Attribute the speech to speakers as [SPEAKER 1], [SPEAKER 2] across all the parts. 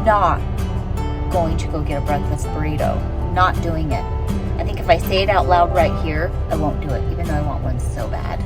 [SPEAKER 1] not going to go get a breakfast burrito. Not doing it. I think if I say it out loud right here, I won't do it, even though I want one so bad.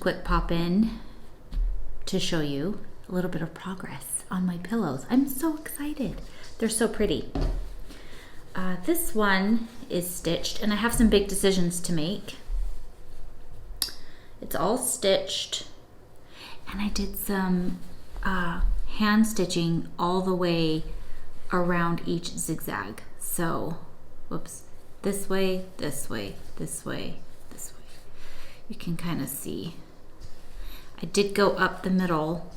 [SPEAKER 1] Quick pop in to show you a little bit of progress on my pillows. I'm so excited. They're so pretty. This one is stitched and I have some big decisions to make. It's all stitched and I did some hand stitching all the way around each zigzag. So, whoops, this way, this way, this way, this way. You can kind of see. I did go up the middle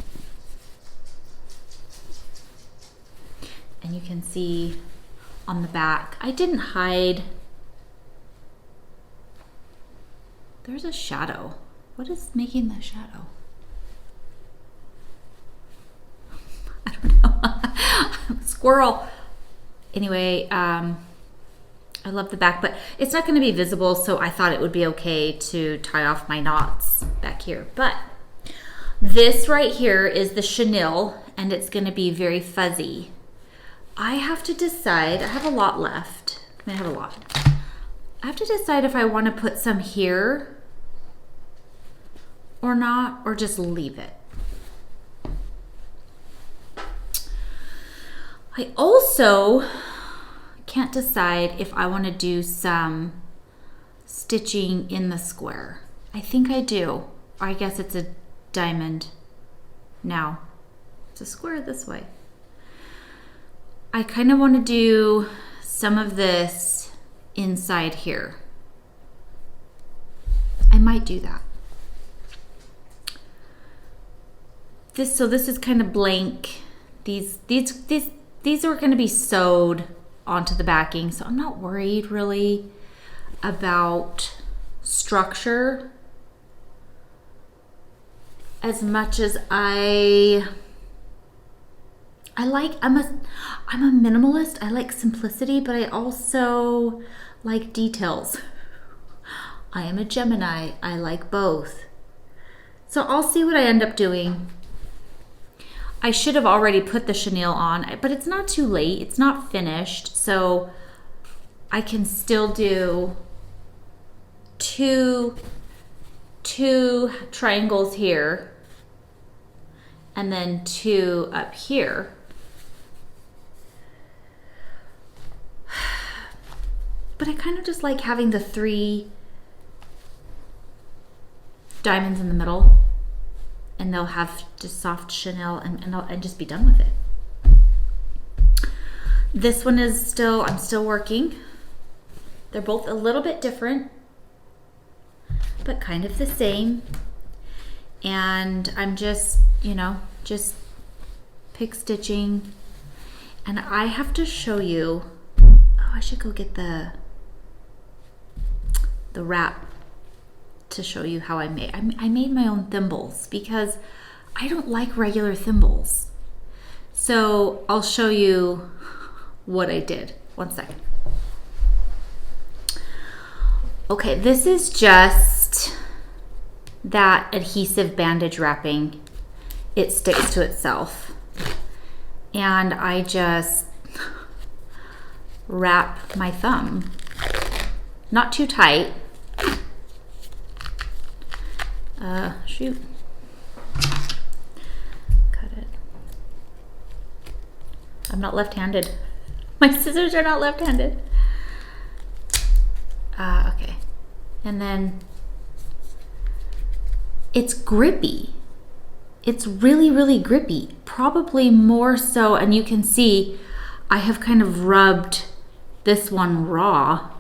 [SPEAKER 1] and you can see on the back, I didn't hide. There's a shadow. What is making the shadow? I don't know. Squirrel. Anyway, I love the back, but it's not going to be visible, so I thought it would be okay to tie off my knots back here. But this right here is the chenille, and it's going to be very fuzzy. I have to decide. I have a lot left. I have a lot. I have to decide if I want to put some here or not, or just leave it. I also can't decide if I want to do some stitching in the square. I think I do. I guess it's a diamond now. It's a square this way. I kind of want to do some of this inside here. I might do that. This is kind of blank. These are going to be sewed onto the backing, so I'm not worried really about structure as much as I'm a minimalist. I like simplicity, but I also like details. I am a Gemini. I like both. So I'll see what I end up doing. I should have already put the chenille on, but it's not too late. It's not finished, so I can still do two triangles here and then 2 up here. But I kind of just like having the 3 diamonds in the middle, and they'll have just soft chenille, and just be done with it. This one is I'm still working. They're both a little bit different, but kind of the same. And I'm just, just pick stitching. And I have to show you, I should go get the wrap to show you how I made my own thimbles because I don't like regular thimbles. So I'll show you what I did. One second. Okay, this is just that adhesive bandage wrapping. It sticks to itself. And I just wrap my thumb. Not too tight. Shoot. Cut it. I'm not left-handed. My scissors are not left-handed. Okay. And then it's grippy. It's really, really grippy. Probably more so, and you can see I have kind of rubbed this one raw.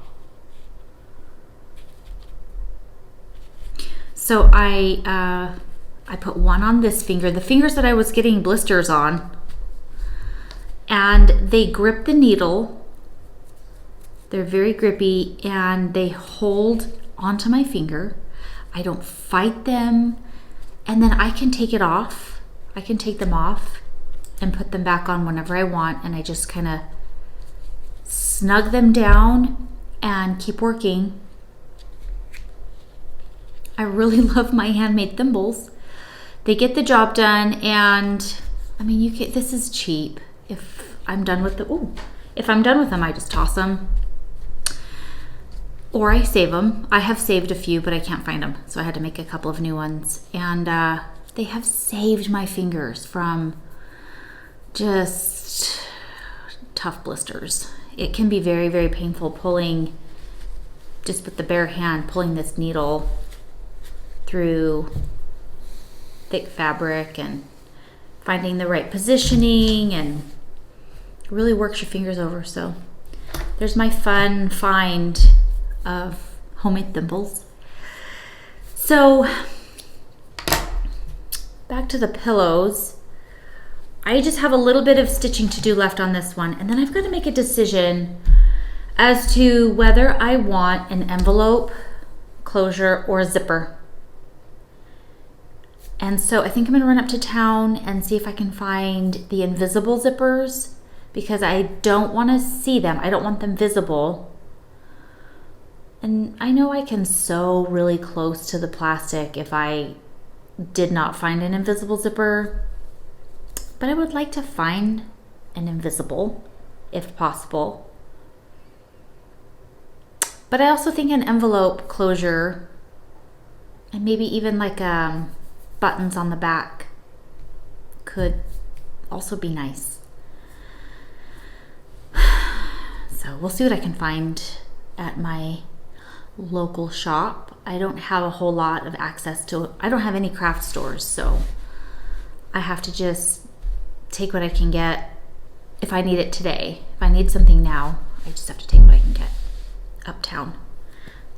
[SPEAKER 1] So I put one on this finger, the fingers that I was getting blisters on, and they grip the needle. They're very grippy and they hold onto my finger. I don't fight them, and then I can take it off. I can take them off and put them back on whenever I want, and I just kind of snug them down and keep working. I really love my handmade thimbles. They get the job done, and I mean, this is cheap. If I'm done with them, I just toss them. Or I save them. I have saved a few, but I can't find them, so I had to make a couple of new ones. And they have saved my fingers from just tough blisters. It can be very, very painful pulling, just with the bare hand, pulling this needle through thick fabric and finding the right positioning, and really works your fingers over. So there's my fun find of homemade thimbles. So back to the pillows. I just have a little bit of stitching to do left on this one, and then I've got to make a decision as to whether I want an envelope closure or a zipper. And so I think I'm going to run up to town and see if I can find the invisible zippers, because I don't want to see them. I don't want them visible. And I know I can sew really close to the plastic if I did not find an invisible zipper, but I would like to find an invisible if possible. But I also think an envelope closure, and maybe even like buttons on the back, could also be nice. So we'll see what I can find at my local shop. I don't have a whole lot of access to, I don't have any craft stores, so I have to just take what I can get if I need it today. If I need something now, I just have to take what I can get uptown.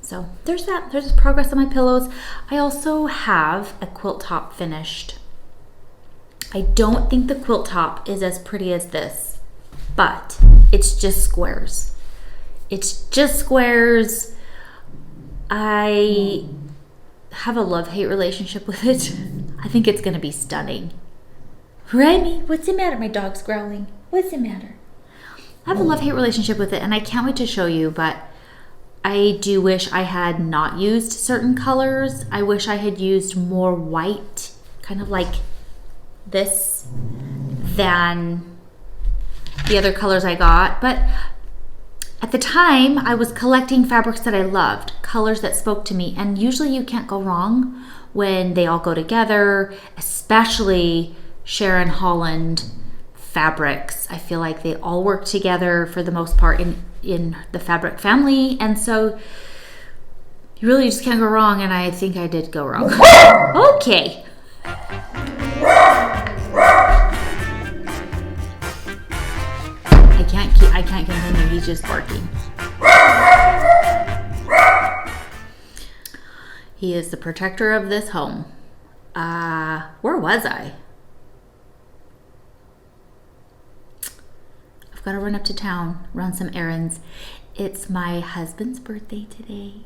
[SPEAKER 1] So there's that. There's progress on my pillows. I also have a quilt top finished. I don't think the quilt top is as pretty as this, but it's just squares. It's just squares. I have a love-hate relationship with it. I think it's going to be stunning. Remy, what's the matter? My dog's growling. What's the matter? I have a love-hate relationship with it, and I can't wait to show you, but I do wish I had not used certain colors. I wish I had used more white, kind of like this. than the other colors I got. But at the time, I was collecting fabrics that I loved, colors that spoke to me. And usually you can't go wrong when they all go together, especially Sharon, Holland fabrics. I feel like they all work together for the most part in the fabric family. And so you really just can't go wrong. And I think I did go wrong. Okay. I can't continue. He's just barking. He is the protector of this home. Where was I? I've got to run up to town, run some errands. It's my husband's birthday today.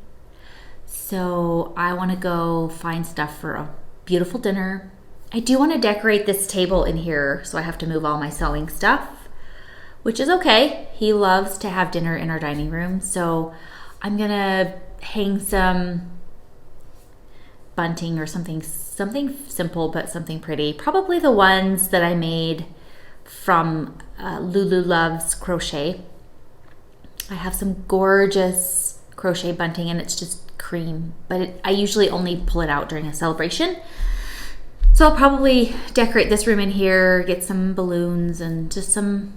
[SPEAKER 1] So I want to go find stuff for a beautiful dinner. I do want to decorate this table in here, so I have to move all my sewing stuff, which is okay. He loves to have dinner in our dining room. So I'm going to hang some bunting or something simple, but something pretty. Probably the ones that I made from Lulu Loves Crochet. I have some gorgeous crochet bunting and it's just cream, but I usually only pull it out during a celebration. So I'll probably decorate this room in here, get some balloons and just some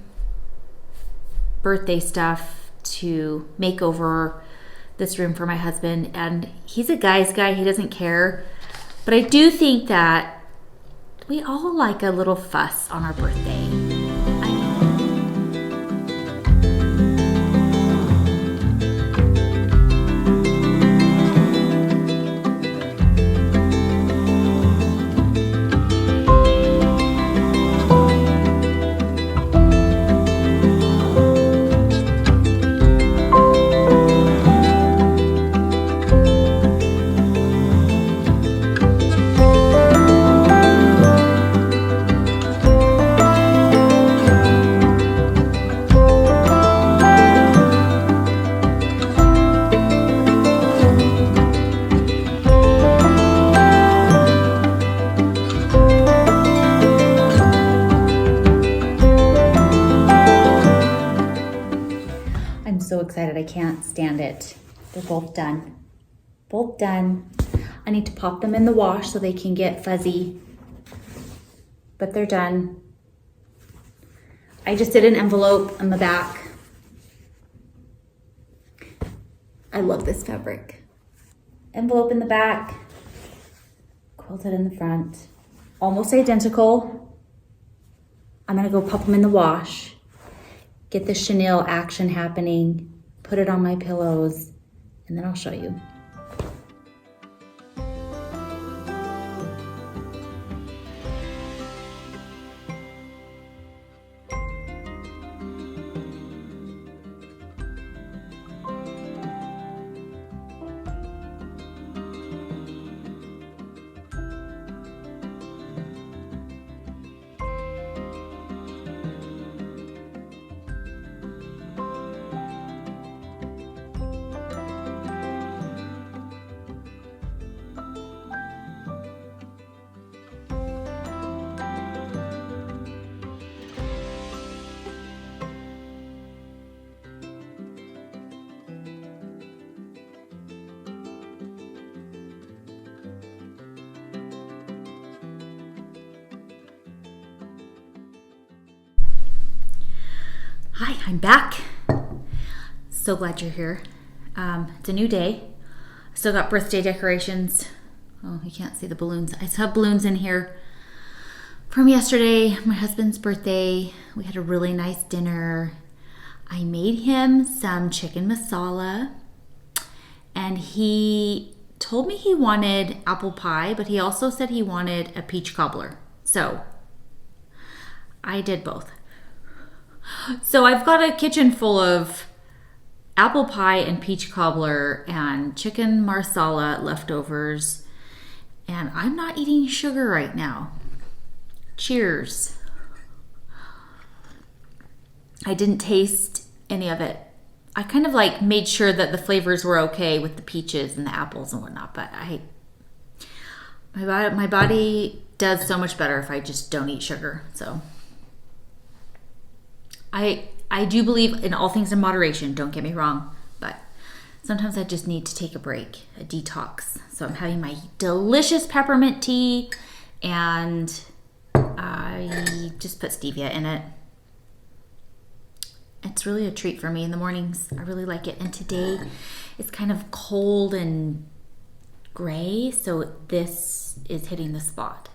[SPEAKER 1] birthday stuff to make over this room for my husband. And he's a guy's guy, he doesn't care. But I do think that we all like a little fuss on our birthday. So excited, I can't stand it. They're both done. Both done. I need to pop them in the wash so they can get fuzzy, but they're done. I just did an envelope on the back. I love this fabric. Envelope in the back, quilted in the front. Almost identical. I'm gonna go pop them in the wash. Get the chenille action happening, put it on my pillows, and then I'll show you. Hi, I'm back. So glad you're here. It's a new day. I still got birthday decorations. Oh, you can't see the balloons. I still have balloons in here from yesterday, my husband's birthday. We had a really nice dinner. I made him some chicken masala, and he told me he wanted apple pie, but he also said he wanted a peach cobbler. So I did both. So I've got a kitchen full of apple pie and peach cobbler and chicken marsala leftovers, and I'm not eating sugar right now. Cheers. I didn't taste any of it. I kind of like made sure that the flavors were okay with the peaches and the apples and whatnot, but my body does so much better if I just don't eat sugar. So I do believe in all things in moderation, don't get me wrong, but sometimes I just need to take a break, a detox. So I'm having my delicious peppermint tea, and I just put stevia in it. It's really a treat for me in the mornings. I really like it. And today it's kind of cold and gray, so this is hitting the spot.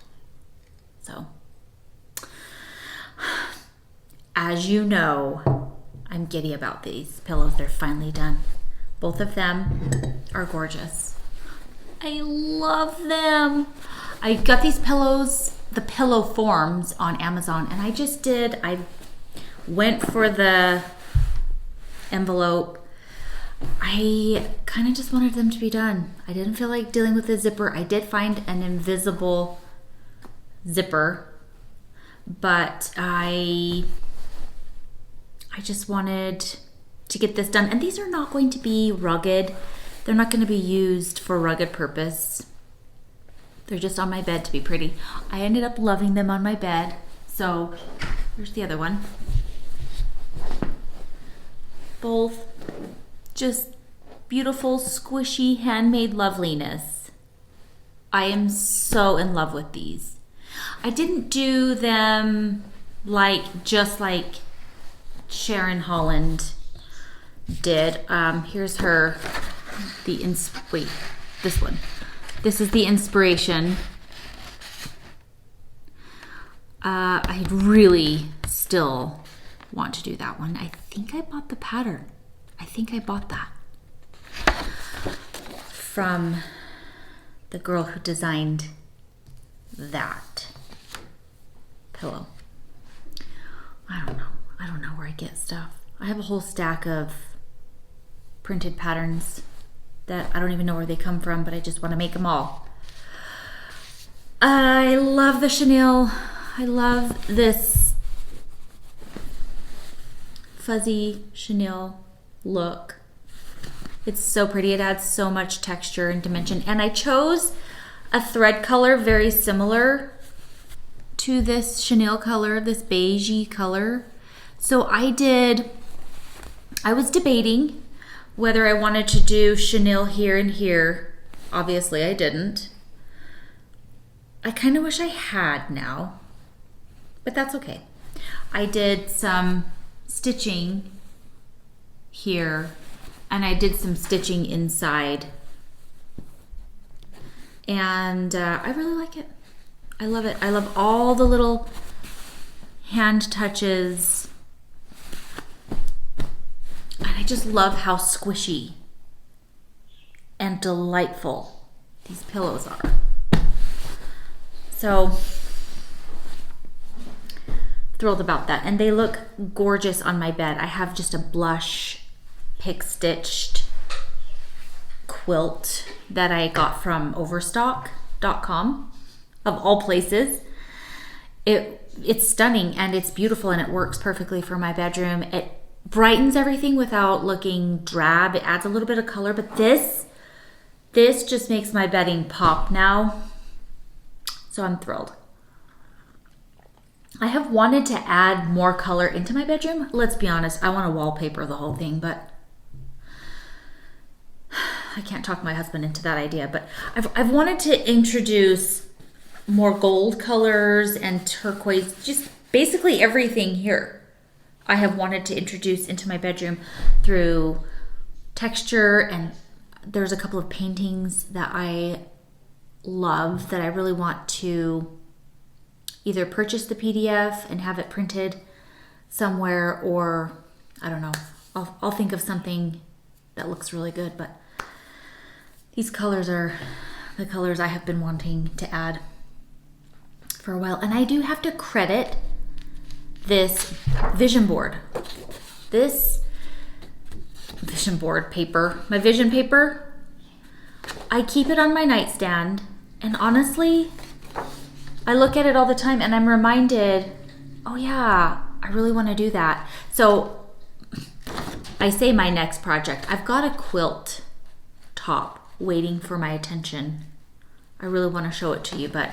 [SPEAKER 1] So, as you know, I'm giddy about these pillows. They're finally done. Both of them are gorgeous. I love them. I got these pillows, the pillow forms, on Amazon, and I went for the envelope. I kind of just wanted them to be done. I didn't feel like dealing with the zipper. I did find an invisible zipper, but I just wanted to get this done. And these are not going to be rugged. They're not going to be used for rugged purpose. They're just on my bed to be pretty. I ended up loving them on my bed. So here's the other one. Both just beautiful, squishy, handmade loveliness. I am so in love with these. I didn't do them just like Sharon Holland did. Here's her, this one. This is the inspiration. I really still want to do that one. I think I bought the pattern. I think I bought that from the girl who designed that pillow. I don't know where I get stuff. I have a whole stack of printed patterns that I don't even know where they come from, but I just want to make them all. I love the chenille. I love this fuzzy chenille look. It's so pretty. It adds so much texture and dimension. And I chose a thread color very similar to this chenille color, this beigey color. So I was debating whether I wanted to do chenille here and here. Obviously I didn't. I kind of wish I had now, but that's okay. I did some stitching here, and I did some stitching inside, and I really like it. I love it. I love all the little hand touches, and I just love how squishy and delightful these pillows are. So thrilled about that, and they look gorgeous on my bed. I have just a blush pick stitched quilt that I got from overstock.com, of all places. It's stunning and it's beautiful and it works perfectly for my bedroom. It brightens everything without looking drab. It adds a little bit of color, but this just makes my bedding pop now. So I'm thrilled. I have wanted to add more color into my bedroom. Let's be honest, I want to wallpaper the whole thing, but I can't talk my husband into that idea. But I've wanted to introduce more gold colors and turquoise, just basically everything here. I have wanted to introduce into my bedroom through texture, and there's a couple of paintings that I love that I really want to either purchase the PDF and have it printed somewhere, or I don't know, I'll think of something that looks really good. But these colors are the colors I have been wanting to add for a while. And I do have to credit this vision board. This vision board paper, my vision paper, I keep it on my nightstand, and honestly, I look at it all the time and I'm reminded, oh yeah, I really want to do that. So I say my next project, I've got a quilt top waiting for my attention. I really want to show it to you, but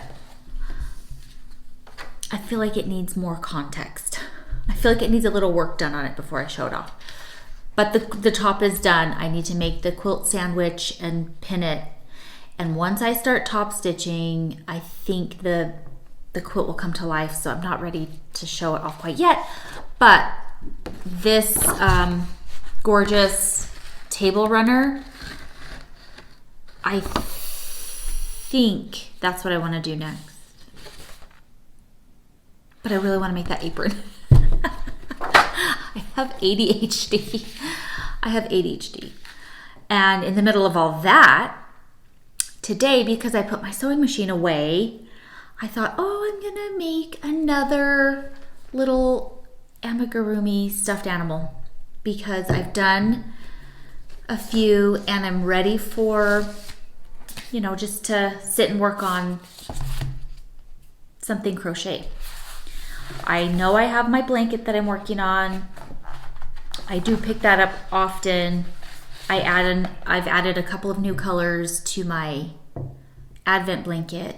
[SPEAKER 1] I feel like it needs more context. I feel like it needs a little work done on it before I show it off. But the top is done. I need to make the quilt sandwich and pin it. And once I start top stitching, I think the quilt will come to life. So I'm not ready to show it off quite yet. But this gorgeous table runner, I think that's what I want to do next. But I really want to make that apron. I have ADHD. And in the middle of all that, today, because I put my sewing machine away, I thought, oh, I'm gonna make another little amigurumi stuffed animal, because I've done a few and I'm ready for, just to sit and work on something crochet. I know I have my blanket that I'm working on. I do pick that up often. I've added a couple of new colors to my Advent blanket,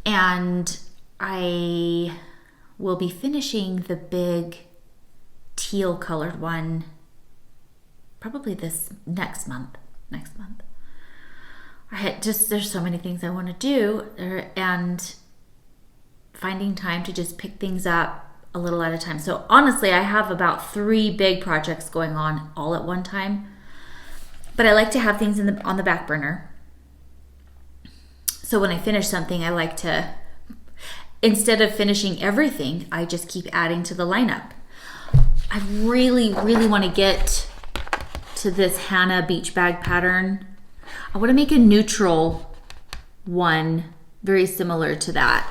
[SPEAKER 1] and I will be finishing the big teal colored one probably this next month. There's so many things I want to do, and finding time to just pick things up a little at a time. So honestly, I have about 3 big projects going on all at one time, but I like to have things on the back burner. So when I finish something, I like to, instead of finishing everything, I just keep adding to the lineup. I really, really want to get to this Hannah beach bag pattern. I want to make a neutral one very similar to that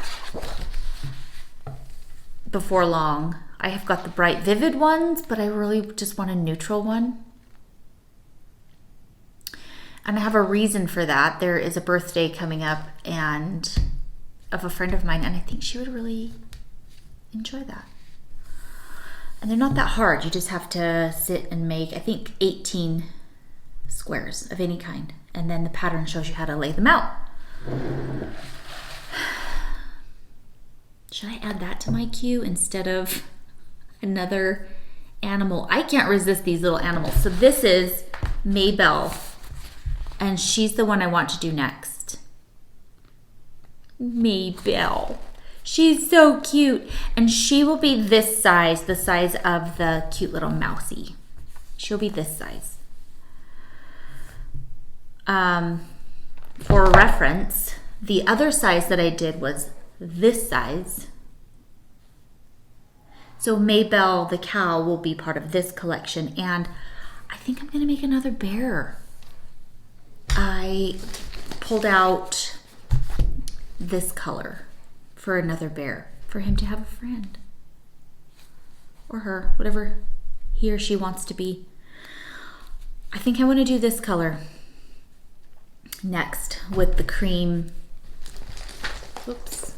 [SPEAKER 1] before long. I have got the bright vivid ones, but I really just want a neutral one. And I have a reason for that. There is a birthday coming up and of a friend of mine, and I think she would really enjoy that. And they're not that hard. You just have to sit and make, I think, 18 squares of any kind. And then the pattern shows you how to lay them out. Should I add that to my queue instead of another animal? I can't resist these little animals. So this is Maybelle, and she's the one I want to do next. Maybelle. She's so cute. And she will be this size, the size of the cute little mousey. She'll be this size. For reference, the other size that I did was this size. So Maybelle the cow will be part of this collection, and I think I'm gonna make another bear. I pulled out this color for another bear, for him to have a friend. Or her, whatever he or she wants to be. I think I want to do this color next with the cream. Oops.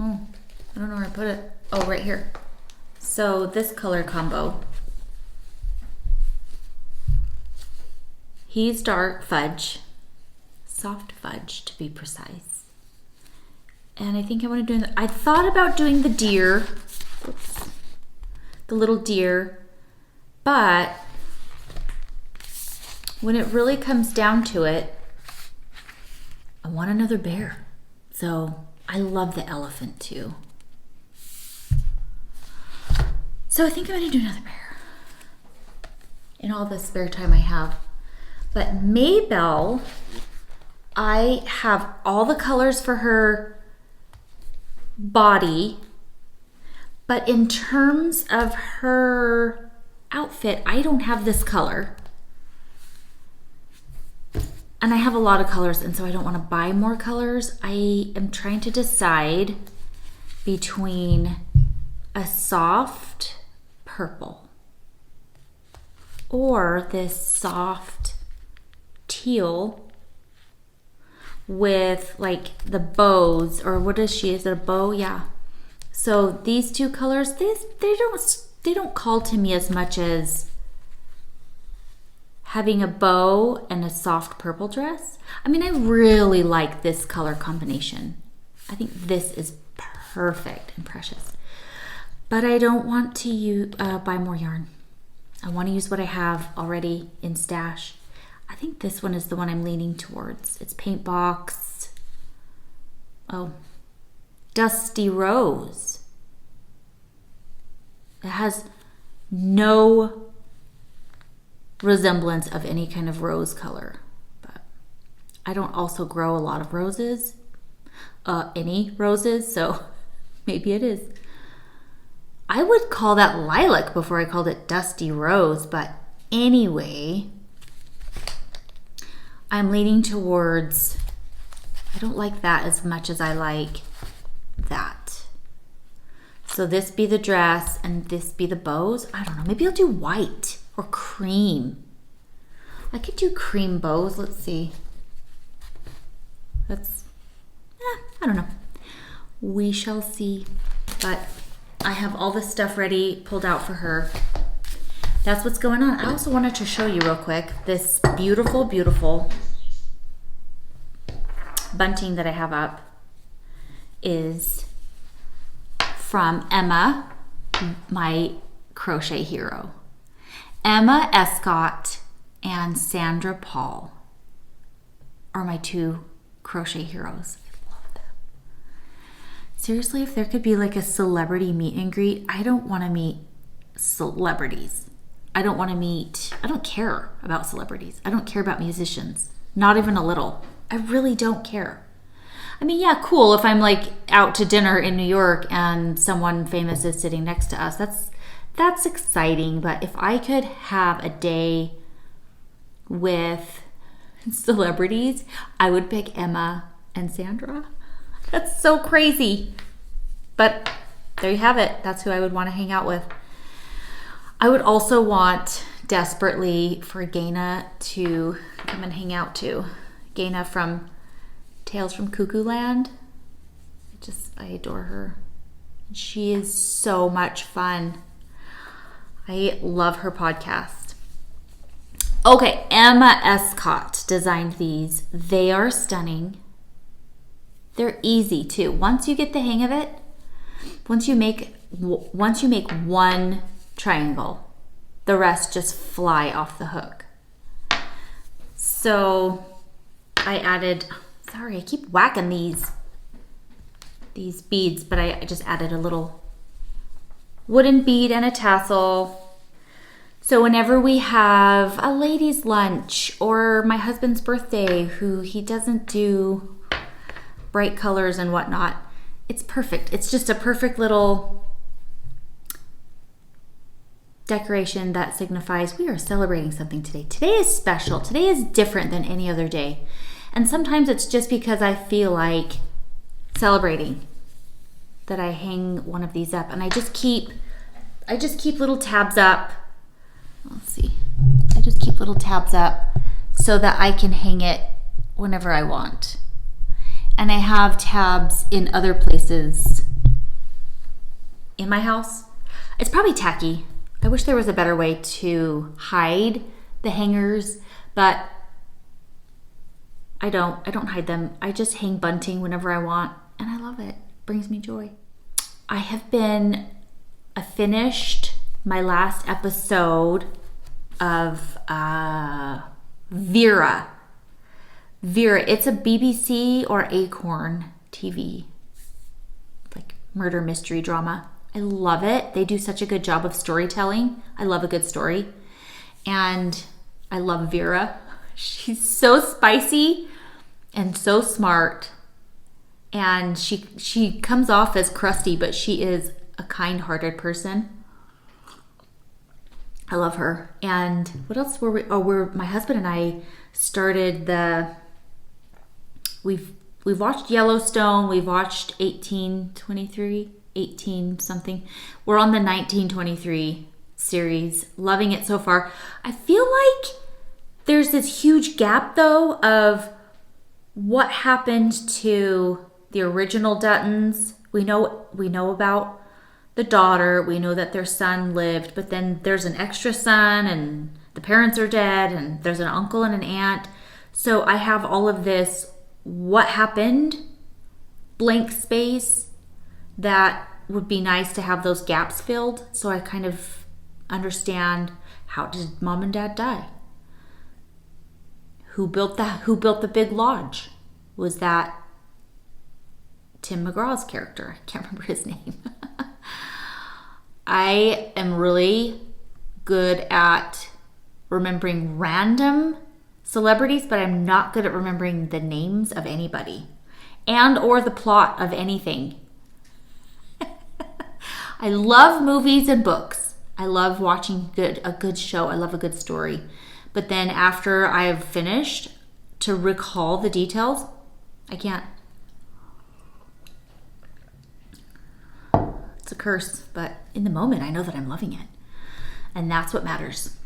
[SPEAKER 1] Oh, I don't know where I put it. Oh, right here. So this color combo. He's dark fudge, soft fudge to be precise. And I think I want to do, I thought about doing the deer, oops, the little deer, but when it really comes down to it, I want another bear. So I love the elephant too. So I think I'm going to do another bear in all the spare time I have. But Maybelle, I have all the colors for her body, but in terms of her outfit, I don't have this color. And I have a lot of colors, and so I don't want to buy more colors. I am trying to decide between a soft purple or this soft teal with like the bows, or what is she? Is it a bow? Yeah. So these two colors, they don't call to me as much as having a bow and a soft purple dress. I mean, I really like this color combination. I think this is perfect and precious. But I don't want to buy more yarn. I want to use what I have already in stash. I think this one is the one I'm leaning towards. It's Paint Box. Oh, Dusty Rose. It has no resemblance of any kind of rose color. But I don't also grow a lot of roses. Any roses, so maybe it is. I would call that lilac before I called it Dusty Rose, but anyway, I'm leaning towards, I don't like that as much as I like that. So this be the dress and this be the bows. I don't know, maybe I'll do white or cream. I could do cream bows, let's see. I don't know. We shall see, but I have all this stuff ready, pulled out for her. That's what's going on. I also wanted to show you real quick this beautiful, beautiful bunting that I have up is from Emma, my crochet hero. Emma Escott and Sandra Paul are my two crochet heroes. Seriously, if there could be like a celebrity meet and greet, I don't want to meet celebrities. I don't care about celebrities. I don't care about musicians. Not even a little. I really don't care. I mean, yeah, cool if I'm like out to dinner in New York and someone famous is sitting next to us. That's exciting. But if I could have a day with celebrities, I would pick Emma and Sandra. That's so crazy. But there you have it. That's who I would want to hang out with. I would also want desperately for Gaina to come and hang out too. Gaina from Tales from Cuckoo Land. I adore her. She is so much fun. I love her podcast. Okay, Emma Escott designed these. They are stunning. They're easy too. Once you get the hang of it, once you make one triangle, the rest just fly off the hook. So I added, sorry, I keep whacking these beads, but I just added a little wooden bead and a tassel. So whenever we have a ladies' lunch or my husband's birthday, who he doesn't do bright colors and whatnot, it's perfect. It's just a perfect little decoration that signifies we are celebrating something today. Today is special. Today is different than any other day. And sometimes it's just because I feel like celebrating that I hang one of these up, and I just keep little tabs up. Let's see. I just keep little tabs up so that I can hang it whenever I want. And I have tabs in other places in my house. It's probably tacky. I wish there was a better way to hide the hangers, but I don't hide them. I just hang bunting whenever I want, and I love it. It brings me joy. I finished my last episode of Vera. It's a BBC or Acorn TV, like murder mystery drama. I love it. They do such a good job of storytelling. I love a good story. And I love Vera. She's so spicy and so smart. And she comes off as crusty, but she is a kind-hearted person. I love her. And what else were we? My husband and I started we've watched Yellowstone. We've watched 18 something. We're on the 1923 series. Loving it so far. I feel like there's this huge gap though of what happened to the original Duttons. We know about the daughter. We know that their son lived, but then there's an extra son and the parents are dead and there's an uncle and an aunt. So I have all of this what happened blank space that would be nice to have those gaps filled so I kind of understand, how did mom and dad die? Who built the big lodge? Was that Tim McGraw's character? I can't remember his name. I am really good at remembering random celebrities, but I'm not good at remembering the names of anybody and or the plot of anything. I love movies and books. I love watching a good show. I love a good story. But then after I've finished, to recall the details, I can't. It's a curse, but in the moment, I know that I'm loving it. And that's what matters.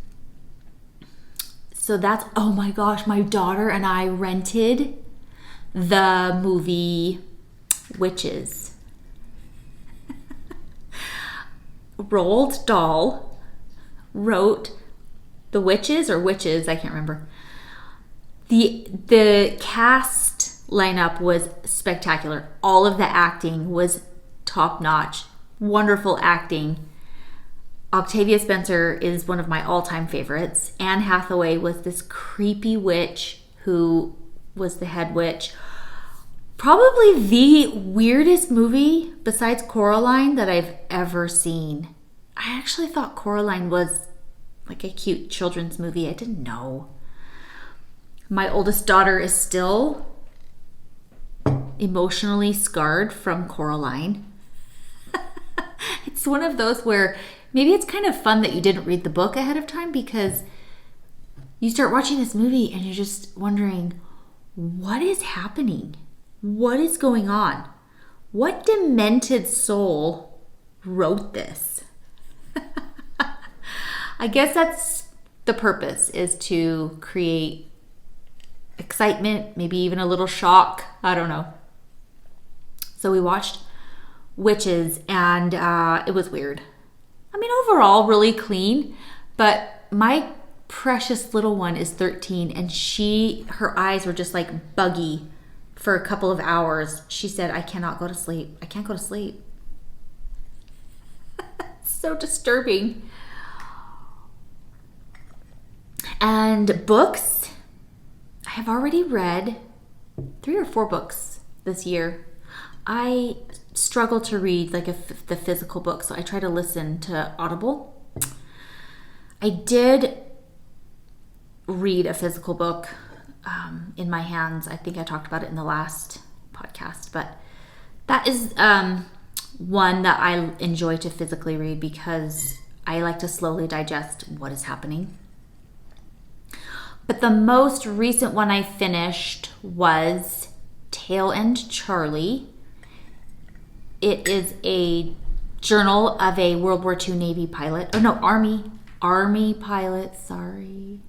[SPEAKER 1] So that's, oh my gosh, my daughter and I rented the movie Witches. Roald Dahl wrote The Witches or Witches, I can't remember. The cast lineup was spectacular. All of the acting was top notch. Wonderful acting. Octavia Spencer is one of my all-time favorites. Anne Hathaway was this creepy witch who was the head witch. Probably the weirdest movie besides Coraline that I've ever seen. I actually thought Coraline was like a cute children's movie. I didn't know. My oldest daughter is still emotionally scarred from Coraline. It's one of those where maybe it's kind of fun that you didn't read the book ahead of time, because you start watching this movie and you're just wondering, what is happening? What is going on? What demented soul wrote this? I guess that's the purpose, is to create excitement, maybe even a little shock. I don't know. So we watched Witches, and it was weird. I mean, overall, really clean, but my precious little one is 13, and her eyes were just like buggy for a couple of hours. She said, I cannot go to sleep. I can't go to sleep. It's so disturbing. And books, I have already read 3 or 4 books this year. I struggle to read like the physical book, so I try to listen to Audible. I did read a physical book in my hands. I think I talked about it in the last podcast, but that is one that I enjoy to physically read because I like to slowly digest what is happening. But the most recent one I finished was Tail End Charlie. It is a journal of a World War II Navy pilot. Oh no, Army pilot, sorry.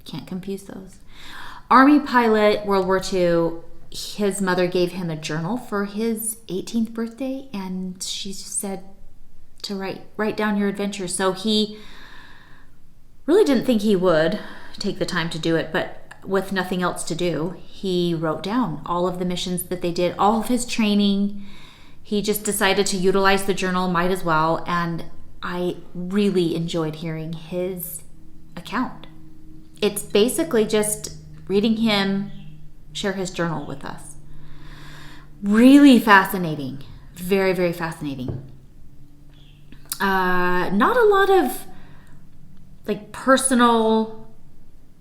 [SPEAKER 1] Can't confuse those. Army pilot, World War II. His mother gave him a journal for his 18th birthday, and she said to write down your adventures. So he really didn't think he would take the time to do it, but with nothing else to do, he wrote down all of the missions that they did, all of his training. He just decided to utilize the journal, might as well, and I really enjoyed hearing his account. It's basically just reading him share his journal with us. Really fascinating. Very, very fascinating. Not a lot of like personal...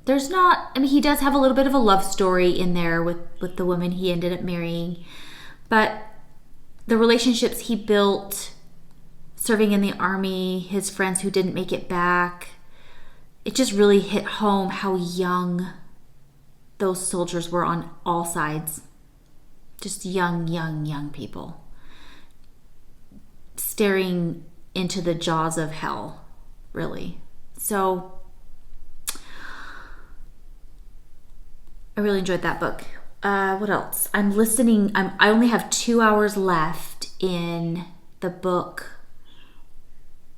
[SPEAKER 1] There's not... I mean, he does have a little bit of a love story in there with the woman he ended up marrying. But the relationships he built serving in the Army, his friends who didn't make it back, it just really hit home how young those soldiers were on all sides. Just young people. Staring into the jaws of hell, really. So I really enjoyed that book. What else? I'm listening. I only have 2 hours left in the book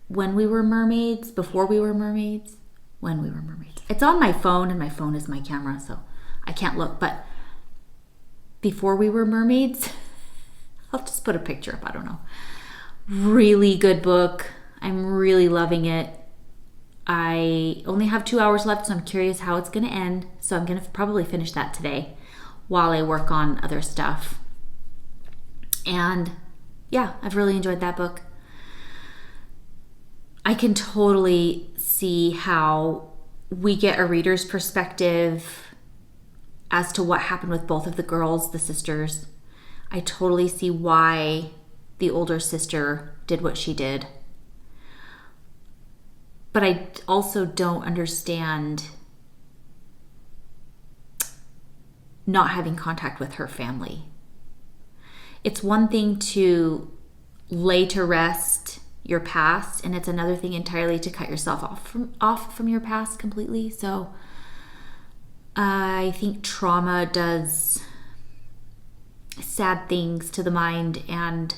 [SPEAKER 1] When We Were Mermaids, Before We Were Mermaids, When We Were Mermaids. It's on my phone, and my phone is my camera, so I can't look. But Before We Were Mermaids, I'll just put a picture up. I don't know. Really good book. I'm really loving it. I only have 2 hours left, so I'm curious how it's going to end. So I'm going to probably finish that today while I work on other stuff. And yeah, I've really enjoyed that book. I can totally see how we get a reader's perspective as to what happened with both of the girls, the sisters. I totally see why the older sister did what she did. But I also don't understand not having contact with her family. It's one thing to lay to rest your past, and it's another thing entirely to cut yourself off from your past completely. So I think trauma does sad things to the mind, and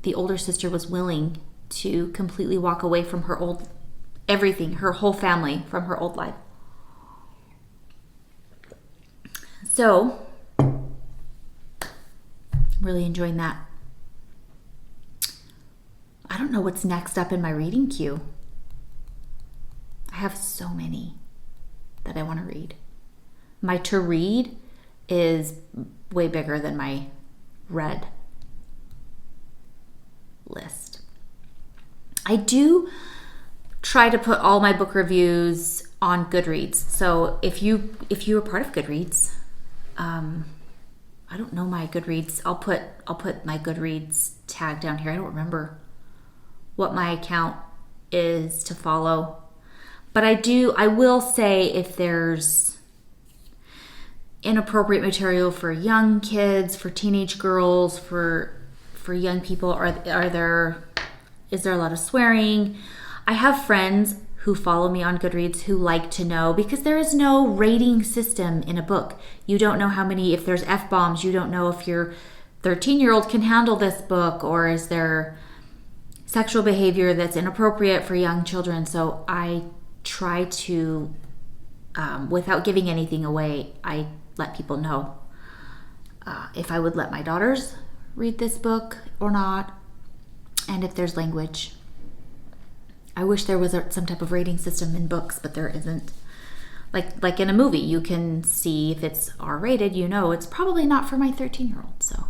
[SPEAKER 1] the older sister was willing to completely walk away from her old everything, her whole family, from her old life. So really enjoying that. I don't know what's next up in my reading queue. I have so many that I want to read. My to read is way bigger than my read list. I do try to put all my book reviews on Goodreads. So if you are part of Goodreads, I don't know my Goodreads. I'll put my Goodreads tag down here. I don't remember what my account is to follow. But I will say if there's inappropriate material for young kids, for teenage girls, for young people, is there a lot of swearing? I have friends who follow me on Goodreads who like to know, because there is no rating system in a book. You don't know how many, if there's F-bombs, you don't know if your 13-year-old can handle this book, or is there sexual behavior that's inappropriate for young children. So I try to, without giving anything away, I let people know if I would let my daughters read this book or not, and if there's language. I wish there was some type of rating system in books, but there isn't. Like in a movie, you can see if it's R-rated, it's probably not for my 13-year-old. So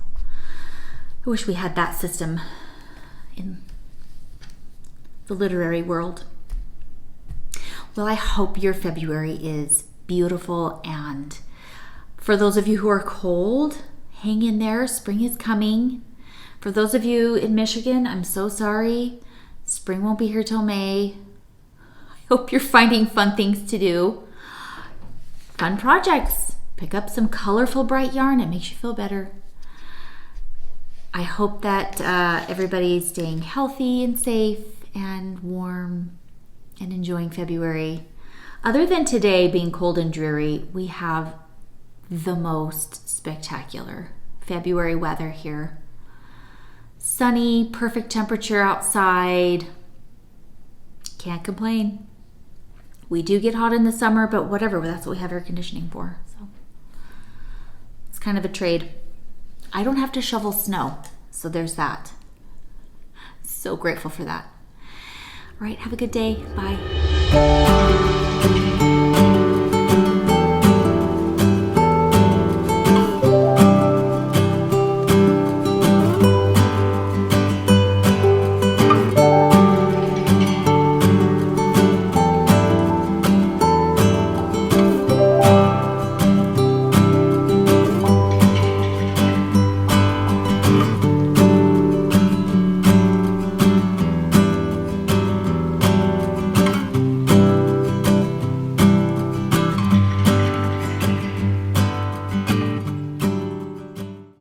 [SPEAKER 1] I wish we had that system in the literary world. Well, I hope your February is beautiful, and for those of you who are cold, hang in there. Spring is coming. For those of you in Michigan, I'm so sorry. Spring won't be here till May. I hope you're finding fun things to do. Fun projects. Pick up some colorful, bright yarn. It makes you feel better. I hope that everybody's staying healthy and safe and warm and enjoying February. Other than today being cold and dreary, we have the most spectacular February weather here. Sunny, perfect temperature outside. Can't complain. We do get hot in the summer, but whatever, that's what we have air conditioning for. So it's kind of a trade. I don't have to shovel snow, so there's that. So grateful for that. All right, have a good day. Bye.